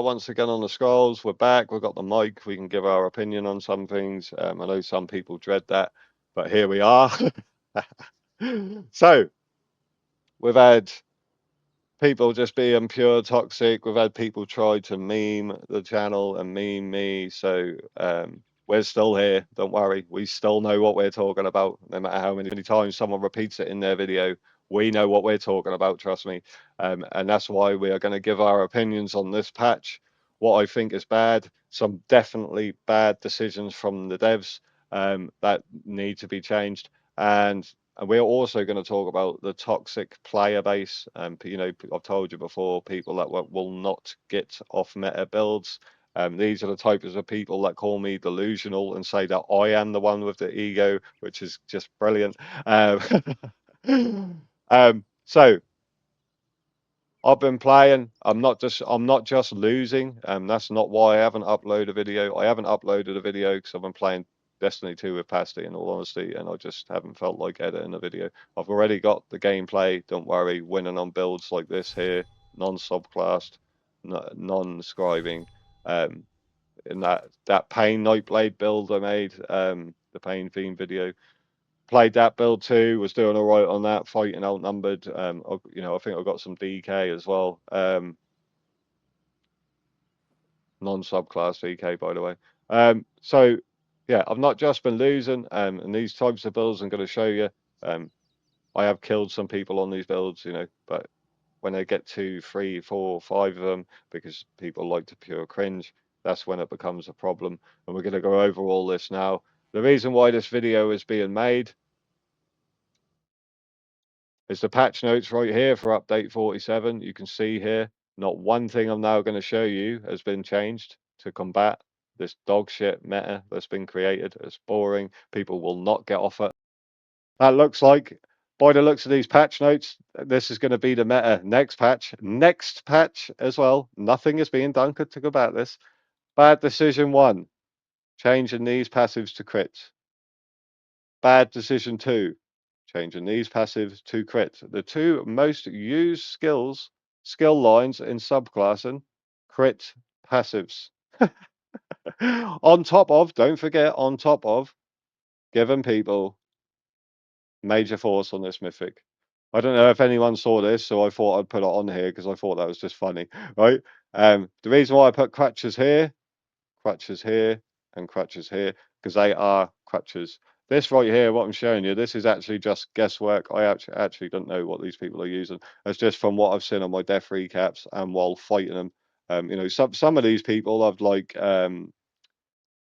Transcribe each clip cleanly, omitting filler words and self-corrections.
once again on the scrolls. We're back. We've got the mic. We can give our opinion on some things. I know some people dread that, but here we are. So we've had people just being pure toxic. We've had people try to meme the channel and meme me. So we're still here. Don't worry. We still know what we're talking about. No matter how many times someone repeats it in their video, we know what we're talking about. Trust me. And that's why we are going to give our opinions on this patch. What I think is bad. Some definitely bad decisions from the devs that need to be changed. And we're also going to talk about the toxic player base. You know, I've told you before, people that will not get off meta builds. These are the types of people that call me delusional and say that I am the one with the ego, which is just brilliant. So I've been playing. I'm not just losing. That's not why I haven't uploaded a video. I haven't uploaded a video because I've been playing Destiny 2 with Pasty, in all honesty, and I just haven't felt like editing a video. I've already got the gameplay. Don't worry, winning on builds like this here, non-subclassed, non-scribing. In that Pain Nightblade build I made, the Pain theme video. Played that build too, was doing all right on that, fighting outnumbered. You know, I think I got some DK as well. Non-subclass DK, by the way. So yeah, I've not just been losing, and these types of builds I'm going to show you. I have killed some people on these builds, you know, but when they get 2, 3, 4, 5 of them, because people like to pure cringe, that's when it becomes a problem. And we're going to go over all this now. The reason why this video is being made is the patch notes right here for update 47. You can see here, not one thing I'm now going to show you has been changed to combat this dog shit meta that's been created. It's boring. People will not get off it. That looks like, by the looks of these patch notes, this is going to be the meta next patch as well. Nothing is being done to combat this. Bad decision 1, changing these passives to crits. Bad decision 2, changing these passives to crit. The two most used skill lines in subclassing, crit passives. On top of, don't forget, on top of giving people major force on this mythic. I don't know if anyone saw this, so I thought I'd put it on here because I thought that was just funny, right? The reason why I put crutches here, and crutches here, because they are crutches. This right here, what I'm showing you, this is actually just guesswork. I actually don't know what these people are using. It's just from what I've seen on my death recaps and while fighting them. You know, some of these people I've like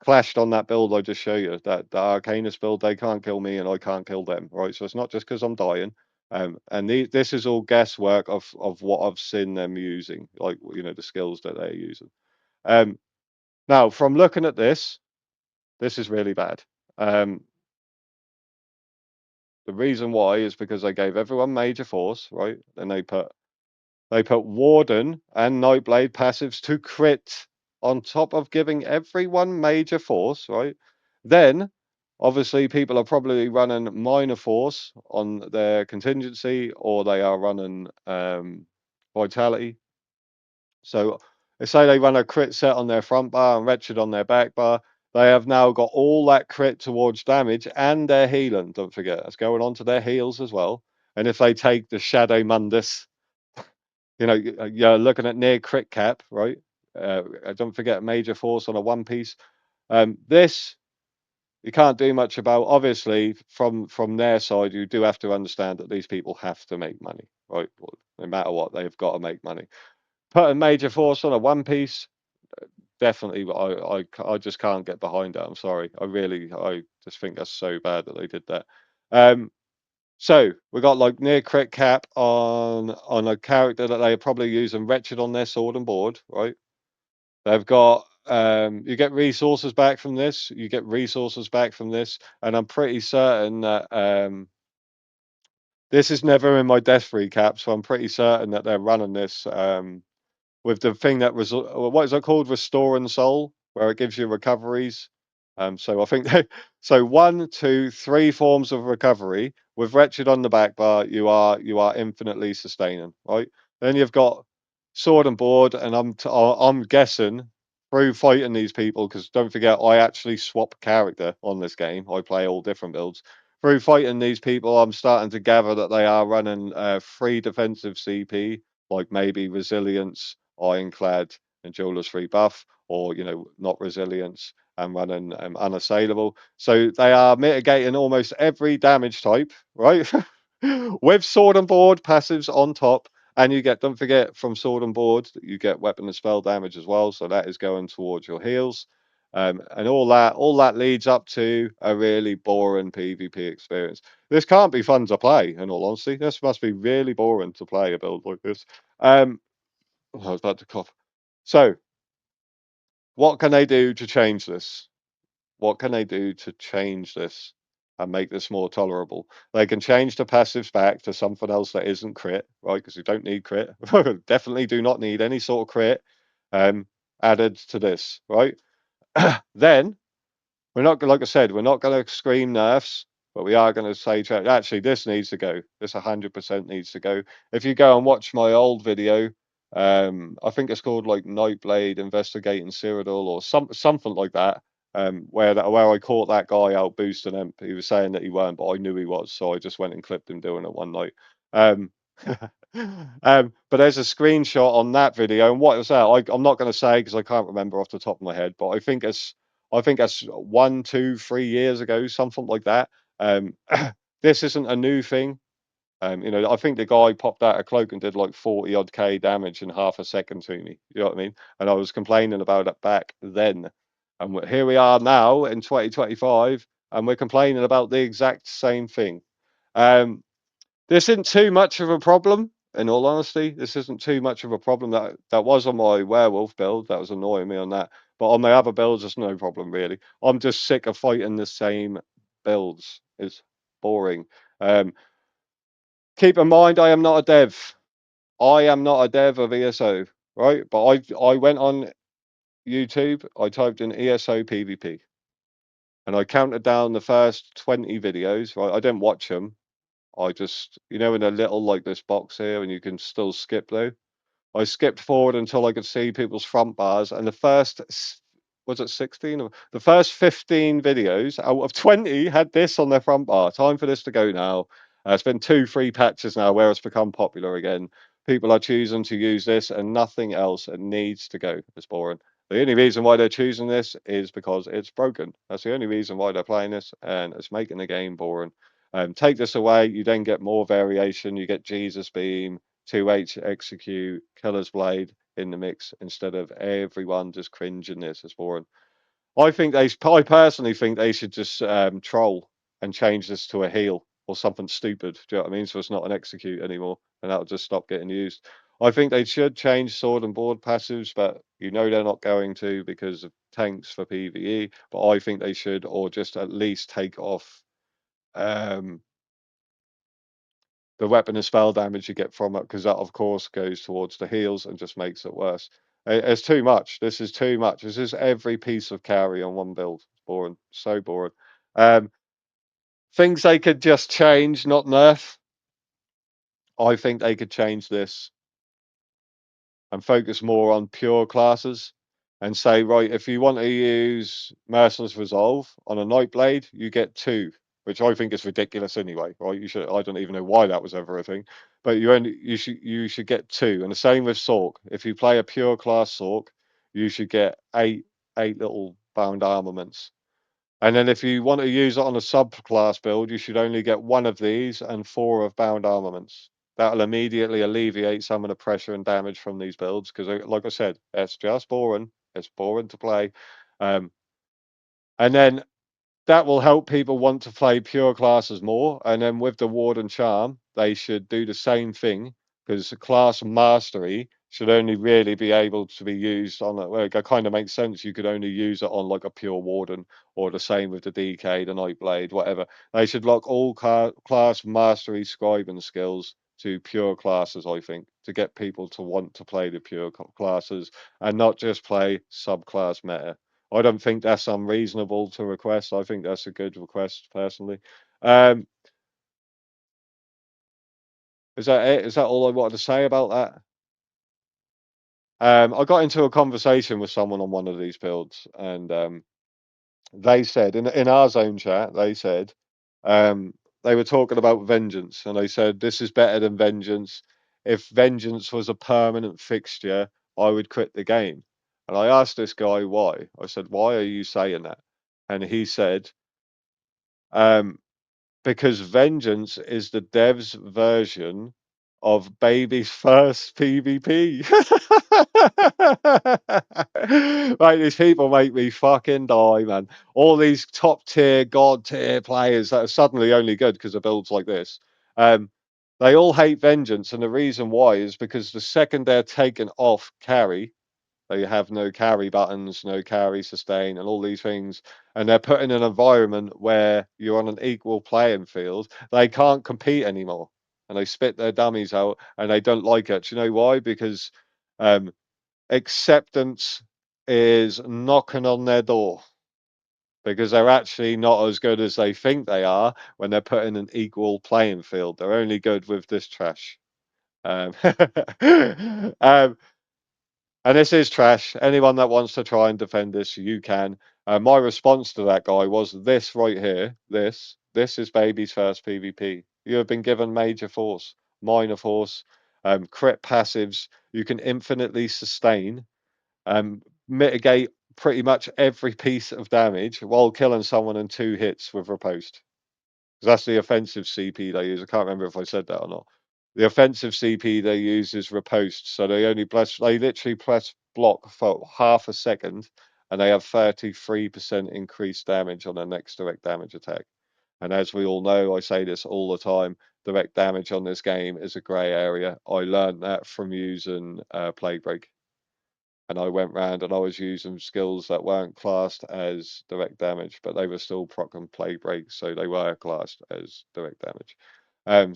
clashed on that build I just show you, that the Arcanist build. They can't kill me and I can't kill them, right? So it's not just because I'm dying. And this is all guesswork of what I've seen them using, like, you know, the skills that they're using. Now, from looking at this is really bad. The reason why is because they gave everyone major force, right? And they put Warden and Nightblade passives to crit on top of giving everyone major force, right? Then, obviously, people are probably running minor force on their contingency, or they are running vitality. So, let's say they run a crit set on their front bar and wretched on their back bar. They have now got all that crit towards damage and their healing. Don't forget, that's going on to their heals as well. And if they take the Shadow Mundus, you know, you're looking at near crit cap, right? Don't forget major force on a one piece. This you can't do much about. Obviously, from their side, you do have to understand that these people have to make money, right? No matter what, they've got to make money. Put a major force on a one piece, definitely. I just can't get behind that. I'm sorry. I just think that's so bad that they did that. So we got like near crit cap on a character that they're probably using wretched on their sword and board, right? They've got you get resources back from this. You get resources back from this, and I'm pretty certain that this is never in my death recap, so I'm pretty certain that they're running this with the thing that was what is it called, Restoring Soul, where it gives you recoveries. So I think so 1, 2, 3 forms of recovery with wretched on the back bar. You are infinitely sustaining, right? Then you've got sword and board, and I'm guessing through fighting these people, because don't forget I actually swap character on this game. I play all different builds. Through fighting these people, I'm starting to gather that they are running 3 defensive CP, like maybe resilience, ironclad, and jeweler's 3 buff, or not resilience and running unassailable. So they are mitigating almost every damage type, right? With sword and board passives on top. And you get, don't forget, from sword and board, you get weapon and spell damage as well. So that is going towards your heals. And all that leads up to a really boring PvP experience. This can't be fun to play, in all honesty. This must be really boring to play a build like this. I was about to cough. So, what can they do to change this? What can they do to change this and make this more tolerable? They can change the passives back to something else that isn't crit, right? Because you don't need crit. Definitely do not need any sort of crit um, added to this, right? Then we're not, like I said, we're not going to scream nerfs, but we are going to say, actually, this needs to go. This 100% needs to go. If you go and watch my old video, I think it's called like Nightblade Investigating Cyrodiil or something like that. Where I caught that guy out boosting him. He was saying that he weren't, but I knew he was, so I just went and clipped him doing it one night. Um, but there's a screenshot on that video, and what was that? I'm not going to say because I can't remember off the top of my head, but I think that's 1, 2, 3 years ago, something like that. Um, this isn't a new thing. I think the guy popped out a cloak and did like 40 odd K damage in half a second to me. You know what I mean? And I was complaining about it back then. And here we are now in 2025, and we're complaining about the exact same thing. Um, this isn't too much of a problem, in all honesty. This isn't too much of a problem. That was on my werewolf build. That was annoying me on that. But on my other builds, it's no problem really. I'm just sick of fighting the same builds. It's boring. Um, keep in mind, I am not a dev. I am not a dev of ESO, right? But I went on YouTube. I typed in ESO PVP, and I counted down the first 20 videos. Right, I didn't watch them. I just, in a little like this box here, and you can still skip though. I skipped forward until I could see people's front bars, and the first, was it 16? The first 15 videos out of 20 had this on their front bar. Time for this to go now. It's been 2, 3 patches now where it's become popular again. People are choosing to use this and nothing else. It needs to go. It's boring. The only reason why they're choosing this is because it's broken. That's the only reason why they're playing this, and it's making the game boring. Take this away, you then get more variation. You get Jesus Beam, 2H Execute, Killer's Blade in the mix instead of everyone just cringing this. It's boring. I personally think they should just troll and change this to a heal or something stupid. Do you know what I mean? So it's not an execute anymore, and that'll just stop getting used. I think they should change sword and board passives, but they're not going to because of tanks for PvE. But I think they should, or just at least take off um, the weapon and spell damage you get from it, because that, of course, goes towards the heals and just makes it worse. It's too much. This is too much. This is every piece of carry on one build. It's boring. So boring. Um, things they could just change, not nerf. I think they could change this and focus more on pure classes and say, right, if you want to use Merciless Resolve on a Nightblade, you get 2, which I think is ridiculous anyway, right? I don't even know why that was ever a thing, but you should get 2. And the same with Sork. If you play a pure class Sork, you should get eight little bound armaments. And then if you want to use it on a subclass build, you should only get 1 of these and 4 of bound armaments. That'll immediately alleviate some of the pressure and damage from these builds because, like I said, it's just boring. It's boring to play. Um, and then that will help people want to play pure classes more. And then with the Ward and Charm, they should do the same thing because class mastery should only really be able to be used on well, it kind of makes sense. You could only use it on like a pure Warden or the same with the DK, the Nightblade, whatever. They should lock all class mastery scribing skills to pure classes, I think, to get people to want to play the pure classes and not just play subclass meta. I don't think that's unreasonable to request. I think that's a good request personally. Um, is that it? Is that all I wanted to say about that? I got into a conversation with someone on one of these builds, and they said in our zone chat, they said um, they were talking about vengeance, and they said this is better than vengeance. If vengeance was a permanent fixture, I would quit the game. And I asked this guy why. I said, "Why are you saying that?" And he said, um, "Because vengeance is the dev's version of baby's first PvP." Right, these people make me fucking die, man. All these top tier, god tier players that are suddenly only good because of builds like this. Um, they all hate vengeance, and the reason why is because the second they're taken off carry, they have no carry buttons, no carry sustain, and all these things. And they're put in an environment where you're on an equal playing field. They can't compete anymore. And they spit their dummies out and they don't like it. Do you know why? Because um, acceptance is knocking on their door because they're actually not as good as they think they are when they're put in an equal playing field. They're only good with this trash. Um, um, and this is trash. Anyone that wants to try and defend this, you can. My response to that guy was this right here. This is baby's first PvP. You have been given major force, minor force, crit passives. You can infinitely sustain, mitigate pretty much every piece of damage while killing someone in 2 hits with riposte. Because that's the offensive CP they use. I can't remember if I said that or not. The offensive CP they use is riposte, so they literally press block for half a second, and they have 33% increased damage on their next direct damage attack. And as we all know, I say this all the time, direct damage on this game is a grey area. I learned that from using Plague Break, and I went round and I was using skills that weren't classed as direct damage, but they were still proc and Plague Break, so they were classed as direct damage.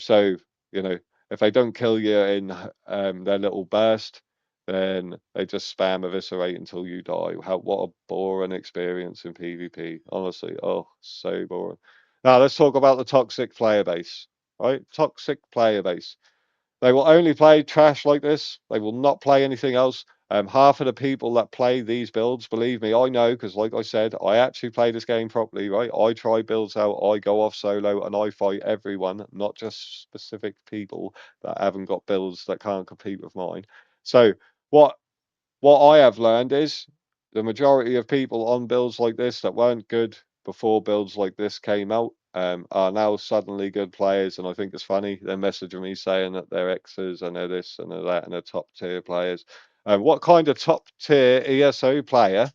So you know, if they don't kill you in their little burst, then they just spam eviscerate until you die. What a boring experience in PvP, honestly. Oh, so boring. Now let's talk about the toxic player base. Right, toxic player base. They will only play trash like this. They will not play anything else. Half of the people that play these builds, believe me, I know, because like I said, I actually play this game properly, right? I try builds out, I go off solo, and I fight everyone, not just specific people that haven't got builds that can't compete with mine. So what what I have learned is the majority of people on builds like this that weren't good before builds like this came out are now suddenly good players, and I think it's funny. They're messaging me saying that they're X's and they're this and they're that and they're top tier players. What kind of top tier ESO player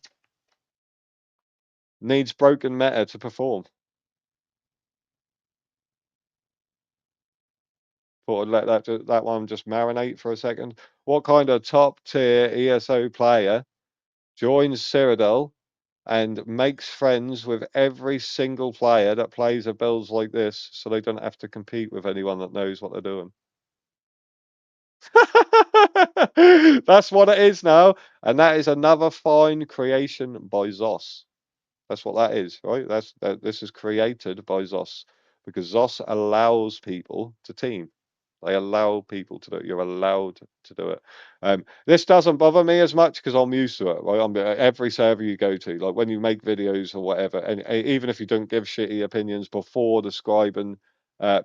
needs broken meta to perform? Thought I'd let that one just marinate for a second. What kind of top tier ESO player joins Cyrodiil and makes friends with every single player that plays a builds like this so they don't have to compete with anyone that knows what they're doing? That's what it is now, and that is another fine creation by Zos. That's what that is, right? This is created by Zos because Zos allows people to team. They allow people to do it. You're allowed to do it. This doesn't bother me as much because I'm used to it. Right? Every server you go to, like when you make videos or whatever, and even if you don't give shitty opinions before describing,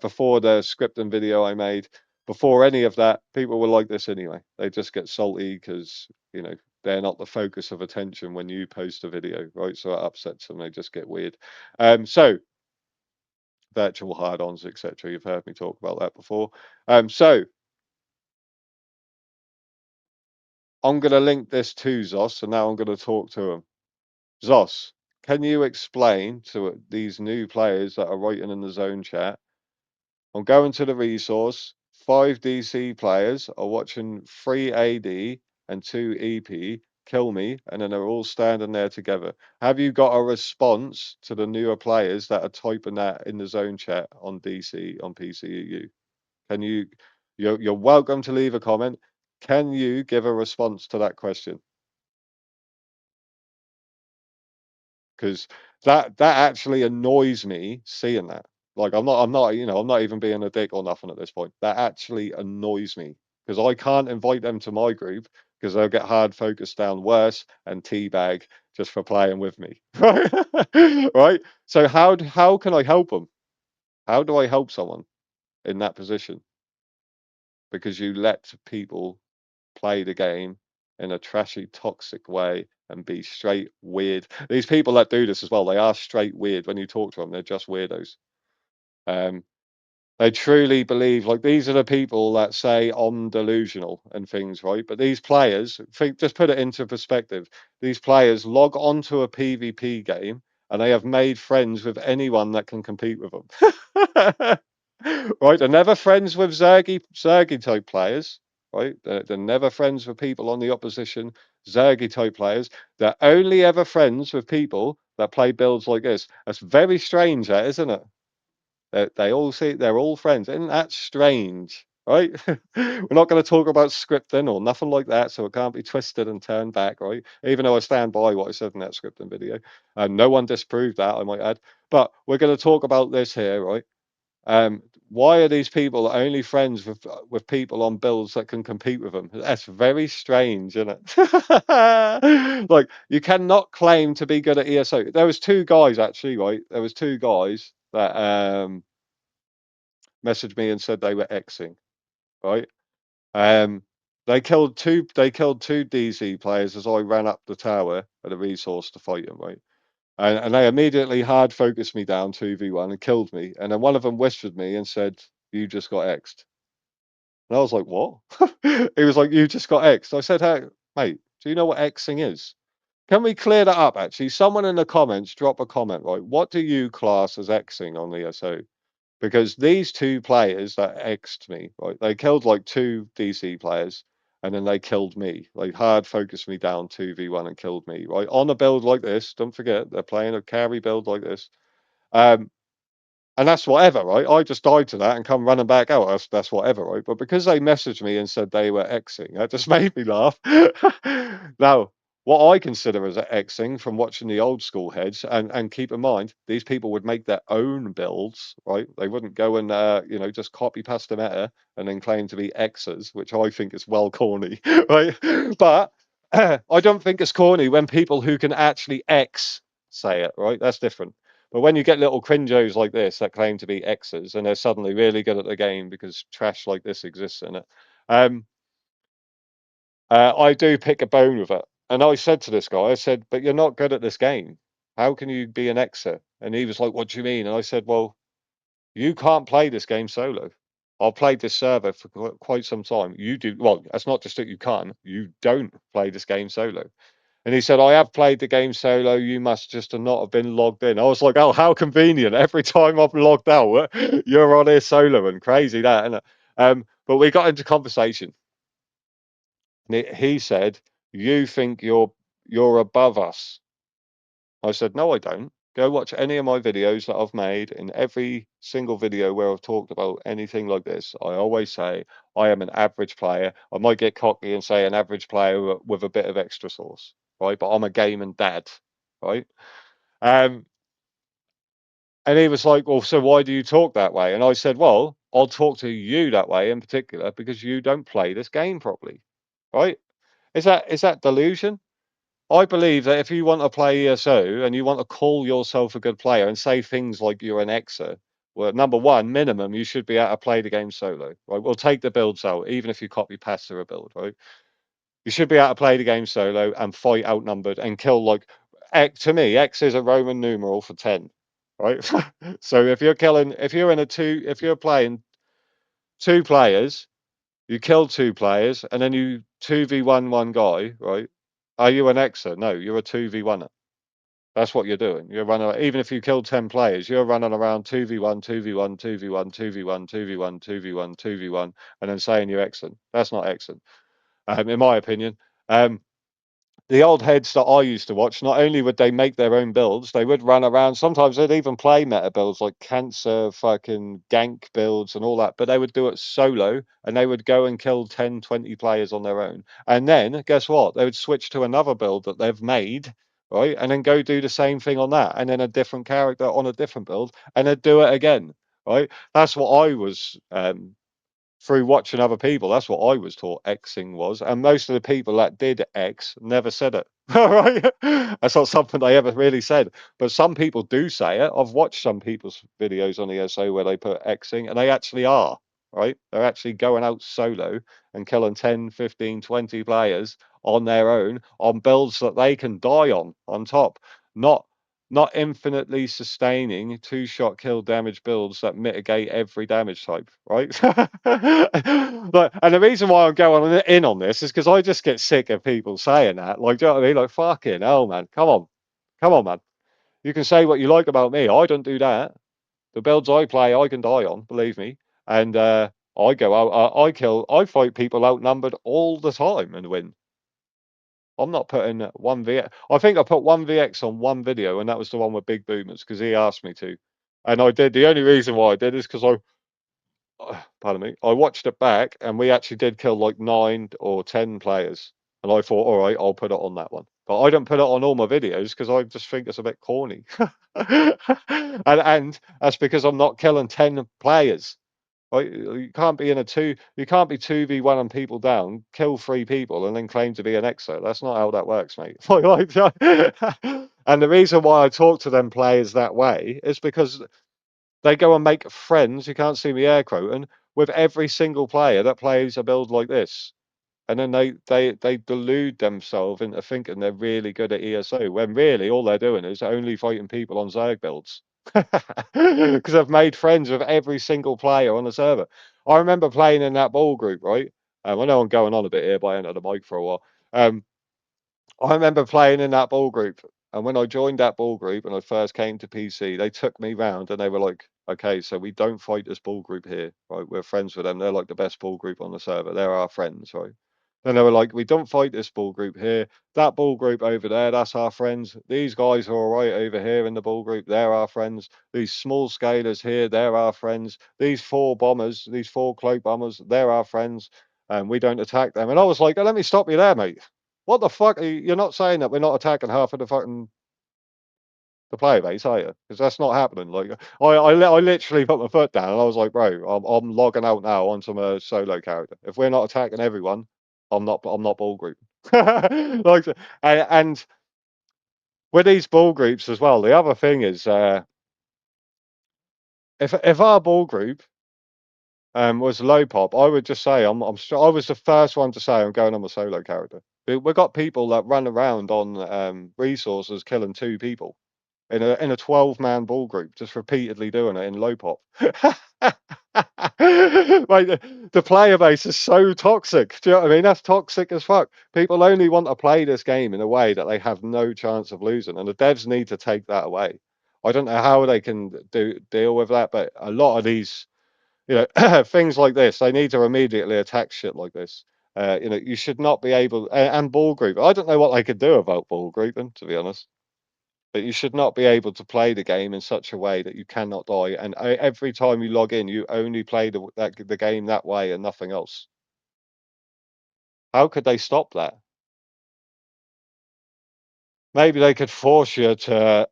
before the script and video I made, before any of that, people will like this anyway. They just get salty because they're not the focus of attention when you post a video, right? So it upsets them. They just get weird. So virtual hard-ons, etc. You've heard me talk about that before. So I'm going to link this to Zos, and now I'm going to talk to him. Zos, can you explain to these new players that are writing in the zone chat? I'm going to the resource. 5 DC players are watching 3 AD and 2 EP kill me, and then they're all standing there together. Have you got a response to the newer players that are typing that in the zone chat on DC on PCEU? Can you? You're welcome to leave a comment. Can you give a response to that question? Because that actually annoys me seeing that. Like I'm not even being a dick or nothing at this point. That actually annoys me because I can't invite them to my group because they'll get hard focus down worse and teabag just for playing with me. Right? Right? So how can I help them? How do I help someone in that position? Because you let people play the game in a trashy, toxic way and be straight weird. These people that do this as well, they are straight weird. When you talk to them, they're just weirdos. Um, they truly believe, like, these are the people that say I'm delusional and things, right? But these players, just put it into perspective. These players log onto a PvP game and they have made friends with anyone that can compete with them. Right? They're never friends with Zergy type players, right? They're never friends with people on the opposition, Zergy type players. They're only ever friends with people that play builds like this. That's very strange, that, isn't it? They all see they're all friends. Isn't that strange? Right? We're not going to talk about scripting or nothing like that, so it can't be twisted and turned back, right? Even though I stand by what I said in that scripting video, and no one disproved that, I might add. But we're going to talk about this here, right? Why are these people only friends with people on builds that can compete with them? That's very strange, isn't it? Like, you cannot claim to be good at ESO. There was two guys actually, right? There was two guys that messaged me and said they were Xing, right? Um, they killed two DZ players as I ran up the tower at a resource to fight them, right? And they immediately hard focused me down 2v1 and killed me. And then one of them whispered me and said, "You just got X'd." And I was like, "What?" He was like, "You just got X'd." I said, "Hey, mate, do you know what Xing is?" Can we clear that up, actually? Someone in the comments, drop a comment, right? What do you class as Xing on ESO? Because these two players that X'd me, right, they killed like two DC players and then they killed me. They hard focused me down 2v1 and killed me, right? On a build like this, don't forget, they're playing a carry build like this. Um, and that's whatever, right? I just died to that and come running back out. That's whatever, right? But because they messaged me and said they were Xing, that just made me laugh. Now, what I consider as Xing from watching the old school heads, and keep in mind, these people would make their own builds, right? They wouldn't go and just copy past the meta and then claim to be Xers, which I think is well corny, right? But I don't think it's corny when people who can actually X say it, right? That's different. But when you get little cringos like this that claim to be Xers and they're suddenly really good at the game because trash like this exists in it, um, I do pick a bone with it. And I said to this guy, I said, "But you're not good at this game. How can you be an Xer?" And he was like, "What do you mean?" And I said, "Well, you can't play this game solo. I've played this server for quite some time. You do. Well, that's not just that you can't, you don't play this game solo." And he said, "I have played the game solo. You must just not have been logged in." I was like, "Oh, how convenient. Every time I've logged out, you're on here solo and crazy that, isn't it?" But we got into conversation. And he said, "You think you're above us." I said, "No, I don't. Go watch any of my videos that I've made. In every single video where I've talked about anything like this, I always say I am an average player. I might get cocky and say an average player with a bit of extra sauce, right? But I'm a gaming dad, right?" Um, and he was like, "Well, so why do you talk that way?" And I said, "Well, I'll talk to you that way in particular because you don't play this game properly, right? Is that delusion? I believe that if you want to play ESO and you want to call yourself a good player and say things like you're an Xer, well, number one, minimum, you should be able to play the game solo, right? We'll take the builds out, even if you copy past a build, right? You should be able to play the game solo and fight outnumbered and kill like X. To me, X is a Roman numeral for 10, right? So if you're playing two players, you kill two players and then you 2v1 one guy, right? Are you an Xer? No, you're a 2v1er. That's what you're doing. You're running, even if you kill 10 players, you're running around 2v1, 2v1, 2v1, 2v1, 2v1, 2v1, 2v1, and then saying you're excellent. That's not excellent, in my opinion. The old heads that I used to watch, not only would they make their own builds, they would run around. Sometimes they'd even play meta builds like cancer, fucking gank builds and all that, but they would do it solo and they would go and kill 10, 20 players on their own. And then guess what? They would switch to another build that they've made, right? And then go do the same thing on that. And then a different character on a different build and then do it again, right? That's what I was through watching other people. That's what I was taught Xing was, and most of the people that did X never said it. Right? That's not something they ever really said, but some people do say it. I've watched some people's videos on ESO where they put Xing, and they actually are. Right? They're actually going out solo and killing 10, 15, 20 players on their own on builds that they can die on top, not infinitely sustaining two-shot kill damage builds that mitigate every damage type, right? But, and the reason why I'm going in on this is because I just get sick of people saying that. Like, do you know what I mean? Like, fucking hell, man. Come on, man. You can say what you like about me. I don't do that. The builds I play, I can die on, believe me. And I go out, I fight people outnumbered all the time and win. I'm not putting one VX. I think I put one VX on one video, and that was the one with Big Boomers because he asked me to, and I did. The only reason why I did is because pardon me, I watched it back, and we actually did kill like 9 or 10 players, and I thought, all right, I'll put it on that one. But I don't put it on all my videos because I just think it's a bit corny, and that's because I'm not killing 10 players. Right? You can't be in a two. You can't be 2v1 and people down, kill 3 people, and then claim to be an exo. That's not how that works, mate. And the reason why I talk to them players that way is because they go and make friends. You can't see me air quoting with every single player that plays a build like this, and then they delude themselves into thinking they're really good at ESO when really all they're doing is only fighting people on Zerg builds. Because I've made friends with every single player on the server. I remember playing in that ball group, right? I know I'm going on a bit here, but I ain't had the mic for a while. I remember playing in that ball group, and when I joined that ball group and I first came to PC, they took me round and they were like, "Okay, so we don't fight this ball group here, right? We're friends with them. They're like the best ball group on the server. They're our friends, right?" Then they were like, "We don't fight this ball group here. That ball group over there, that's our friends. These guys are all right over here in the ball group. They're our friends. These small scalers here, they're our friends. These 4 bombers, these 4 cloak bombers, they're our friends, and we don't attack them." And I was like, "Let me stop you there, mate. What the fuck? You're not saying that we're not attacking half of the fucking the player base, are you? Because that's not happening. Like, I literally put my foot down and I was like, bro, I'm logging out now onto my solo character. If we're not attacking everyone, I'm not ball group. Like, and with these ball groups as well, the other thing is, if our ball group was low pop, I would just say I was the first one to say I'm going on my solo character. We've got people that run around on resources killing 2 people in a 12-man ball group, just repeatedly doing it in low pop. Like, the player base is so toxic. Do you know what I mean? That's toxic as fuck. People only want to play this game in a way that they have no chance of losing, and the devs need to take that away. I don't know how they can deal with that, but a lot of these, things like this, they need to immediately attack shit like this. You should not be able, and ball group. I don't know what they could do about ball grouping, to be honest. But you should not be able to play the game in such a way that you cannot die. And every time you log in, you only play the game that way and nothing else. How could they stop that? Maybe they could force you to,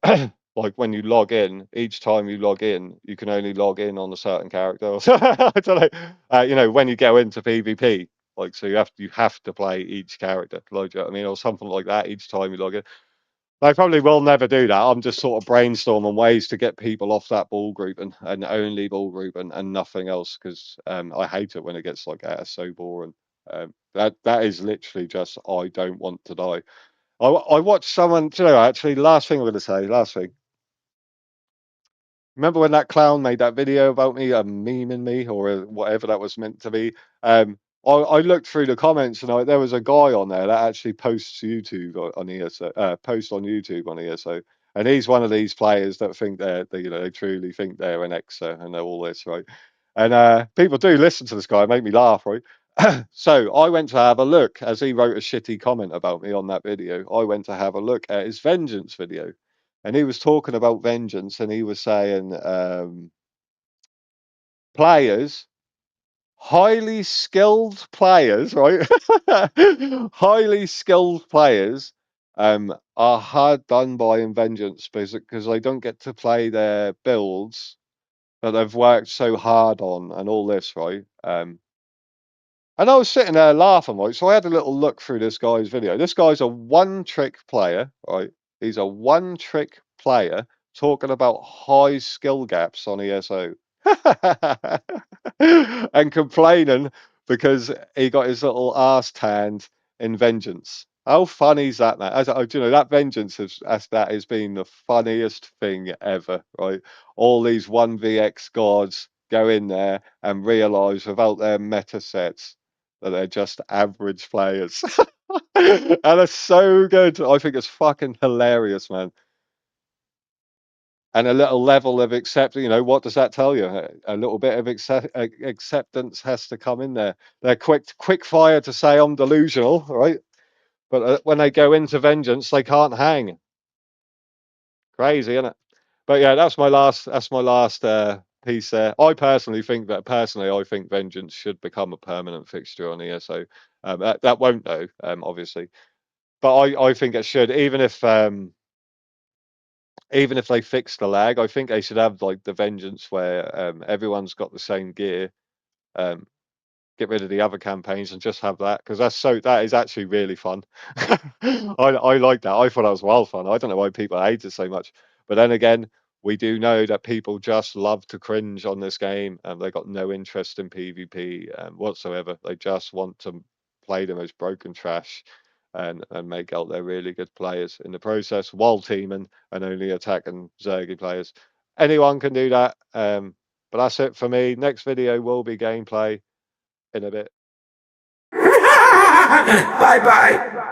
like, when you log in, each time you log in, you can only log in on a certain character. Or I don't know. When you go into PvP, like, so you have to play each character, like, you know what I mean, or something like that each time you log in. They probably will never do that. I'm just sort of brainstorming ways to get people off that ball group and only ball group and nothing else, because I hate it when it gets like that. It's so boring. That is literally just, I don't want to die. I watched someone, actually, last thing I'm going to say, last thing. Remember when that clown made that video about me, memeing me, or whatever that was meant to be? I looked through the comments, and there was a guy on there that actually posts YouTube on ESO, posts on YouTube on ESO, and he's one of these players that think they truly think they're an EXO and they're all this, right? And people do listen to this guy, make me laugh, right? So I went to have a look, as he wrote a shitty comment about me on that video. I went to have a look at his vengeance video, and he was talking about vengeance, and he was saying players, highly skilled players, right? Highly skilled players are hard done by in vengeance because they don't get to play their builds that they've worked so hard on and all this, right? And I was sitting there laughing, right? So I had a little look through this guy's video. This guy's a one-trick player, right? He's a one-trick player talking about high skill gaps on ESO. And complaining because he got his little arse tanned in Vengeance. How funny is that, man? You know, that Vengeance that has been the funniest thing ever, right? All these 1vx gods go in there and realise without their meta sets that they're just average players. And it's so good. I think it's fucking hilarious, man. And a little level of acceptance, you know, what does that tell you? A little bit of acceptance has to come in there. They're quick fire to say I'm delusional, right? But when they go into Vengeance, they can't hang. Crazy, isn't it? But yeah, that's my last piece there. I personally think Vengeance should become a permanent fixture on ESO. That won't though, obviously. But I think it should, even if they fix the lag, I think they should have like the Vengeance where everyone's got the same gear. Um, get rid of the other campaigns and just have that, because that is actually really fun. I like that. I thought that was wild fun. I don't know why people hate it so much, but then again, we do know that people just love to cringe on this game, and they got no interest in PvP whatsoever. They just want to play the most broken trash and make out they're really good players in the process while teaming and only attacking Zergy players. Anyone can do that. But that's it for me. Next video will be gameplay in a bit. Bye bye.